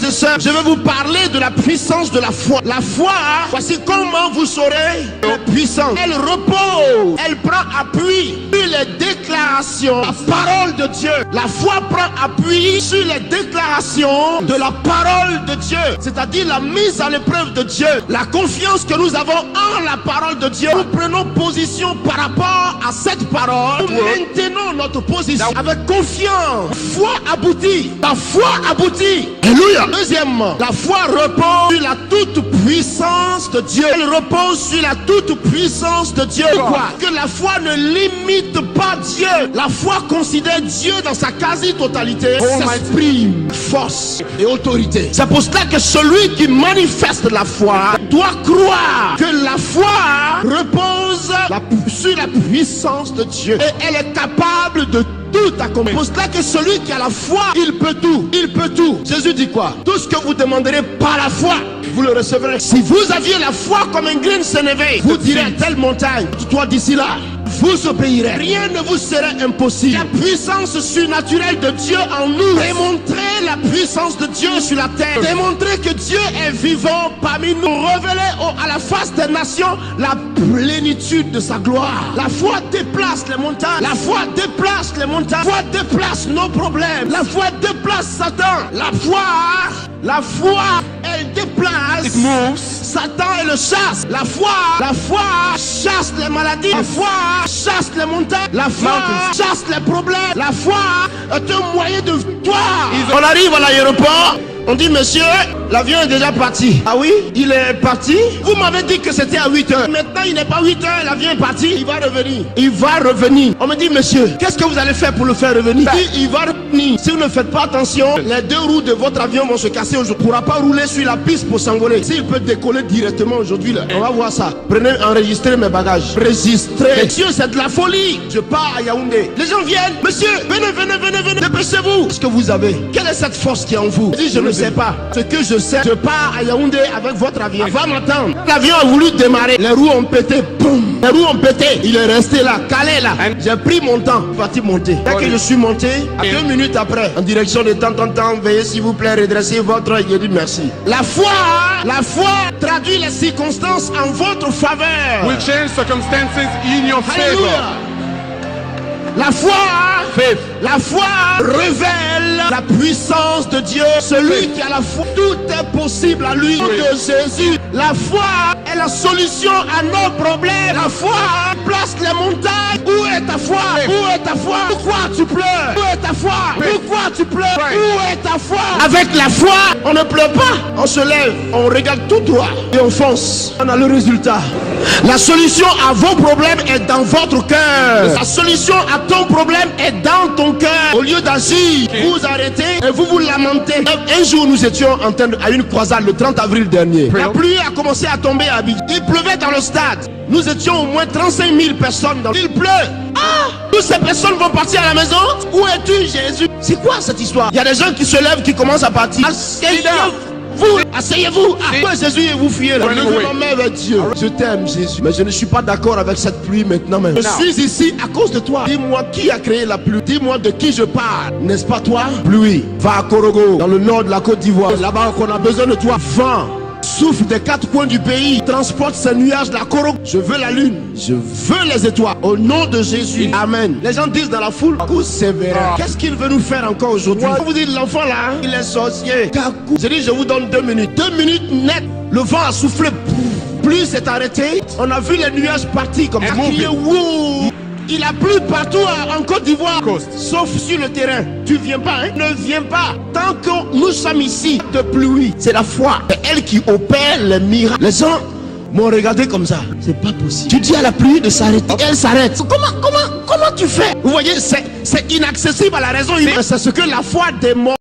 et sœurs, je vais vous parler de la puissance de la foi. La foi, voici comment vous saurez la puissance. Elle repose, elle prend appui sur les déclarations, la parole de Dieu. La foi prend appui sur les déclarations de la parole de Dieu, c'est-à-dire la mise à l'épreuve de Dieu, la confiance que nous avons en la parole de Dieu. Nous prenons position par rapport à cette parole. Nous maintenons notre position avec confiance. Foi aboutit. La foi aboutit. Alléluia. Deuxièmement, la foi repose sur la toute puissance de Dieu. Elle repose sur la toute puissance de Dieu. Pourquoi? Que la foi ne limite pas Dieu. La foi considère Dieu dans sa quasi-totalité. S'exprime force et autorité. C'est pour cela que celui qui manifeste la foi doit croire que la foi repose sur la puissance de Dieu. Et elle est capable de tout accomplir. C'est pour cela que celui qui a la foi, il peut tout. Il peut tout. Jésus dit quoi? Tout ce que vous demanderez par la foi, vous le recevrez. Si vous aviez la foi comme un grain de sénévé, vous direz à telle montagne, toi d'ici là, vous obéirez. Rien ne vous serait impossible. La puissance surnaturelle de Dieu en nous. Démontrer la puissance de Dieu sur la terre. Démontrer que Dieu est vivant parmi nous. Révéler à la face des nations la plénitude de sa gloire. La foi déplace les montagnes. La foi déplace les montagnes. La foi déplace nos problèmes. La foi déplace Satan. La foi, elle déplace Satan et le chasse. La foi chasse les maladies. La foi chasse les montagnes. La foi chasse les problèmes. La foi est un moyen de victoire. On arrive à l'aéroport. On dit, monsieur, l'avion est déjà parti. Ah oui? Il est parti? Vous m'avez dit que c'était à 8 heures. Maintenant, il n'est pas 8 heures, l'avion est parti. Il va revenir. Il va revenir. On me dit, monsieur, qu'est-ce que vous allez faire pour le faire revenir? Il va revenir. Si vous ne faites pas attention, les deux roues de votre avion vont se casser aujourd'hui. Il ne pourra pas rouler sur la piste pour s'envoler. S'il peut décoller directement aujourd'hui, là, on va voir ça. Prenez, enregistrez mes bagages. Enregistrez. Monsieur, c'est de la folie. Je pars à Yaoundé. Les gens viennent. Monsieur, venez. Dépêchez-vous. Qu'est-ce que vous avez? Quelle est cette force qui est en vous? Je dis, je ne sais pas. Ce que je sais, je pars à Yaoundé avec votre avion. Va m'attendre. L'avion a voulu démarrer. Les roues ont pété. Boum. Les roues ont pété. Il est resté là, calé là. J'ai pris mon temps. Je suis parti monter. Dès que je suis monté, 2 minutes après, en direction de temps, veuillez s'il vous plaît redresser votre œil. J'ai dit merci. La foi traduit les circonstances en votre faveur. Will change circumstances in your favor. La foi révèle la puissance de Dieu. Celui qui a la foi, tout est possible à lui. De Jésus. La foi est la solution à nos problèmes. La foi place les montagnes. Où est ta foi? Où est ta foi? Pourquoi tu pleures? Où est ta foi? Pourquoi tu pleures? Où est ta foi? Avec la foi, on ne pleure pas. On se lève, on regarde tout droit et on fonce. On a le résultat. La solution à vos problèmes est dans votre cœur. La solution à ton problème est dans ton cœur. Au lieu d'agir, vous arrêtez et vous vous lamentez. Un jour, nous étions à une croisade le 30 avril dernier. La pluie a commencé à tomber à Abidjan. Il pleuvait dans le stade. Nous étions au moins 35 000 personnes. Il pleut. Toutes ces personnes vont partir à la maison. Où es-tu, Jésus? C'est quoi cette histoire? Il y a des gens qui se lèvent, qui commencent à partir. Asseyez-vous. Pourquoi Jésus et vous fuyez là? Dieu. Je t'aime, Jésus. Mais je ne suis pas d'accord avec cette pluie maintenant même. Je suis ici à cause de toi. Dis-moi qui a créé la pluie. Dis-moi de qui je parle. N'est-ce pas toi? Pluie. Va à Korogo, dans le nord de la Côte d'Ivoire. Là-bas qu'on a besoin de toi. Vent. Souffle des 4 coins du pays, transporte ces nuages de la Korogo. Je veux la lune, je veux les étoiles. Au nom de Jésus, amen. Les gens disent dans la foule, Kakou sévère. Qu'est-ce qu'il veut nous faire encore aujourd'hui? Vous dites, l'enfant là, il est sorcier. Kakou. Je dis, je vous donne 2 minutes. 2 minutes net. Le vent a soufflé. Pluie s'est arrêté. On a vu les nuages partir comme ça. Il a plu partout en Côte d'Ivoire, sauf sur le terrain. Tu viens pas, hein? Ne viens pas. Tant que nous sommes ici de pluie, c'est la foi. C'est elle qui opère les miracles. Les gens m'ont regardé comme ça. C'est pas possible. Tu dis à la pluie de s'arrêter, elle s'arrête. Comment tu fais? Vous voyez, c'est inaccessible à la raison humaine. C'est ce que la foi démontre.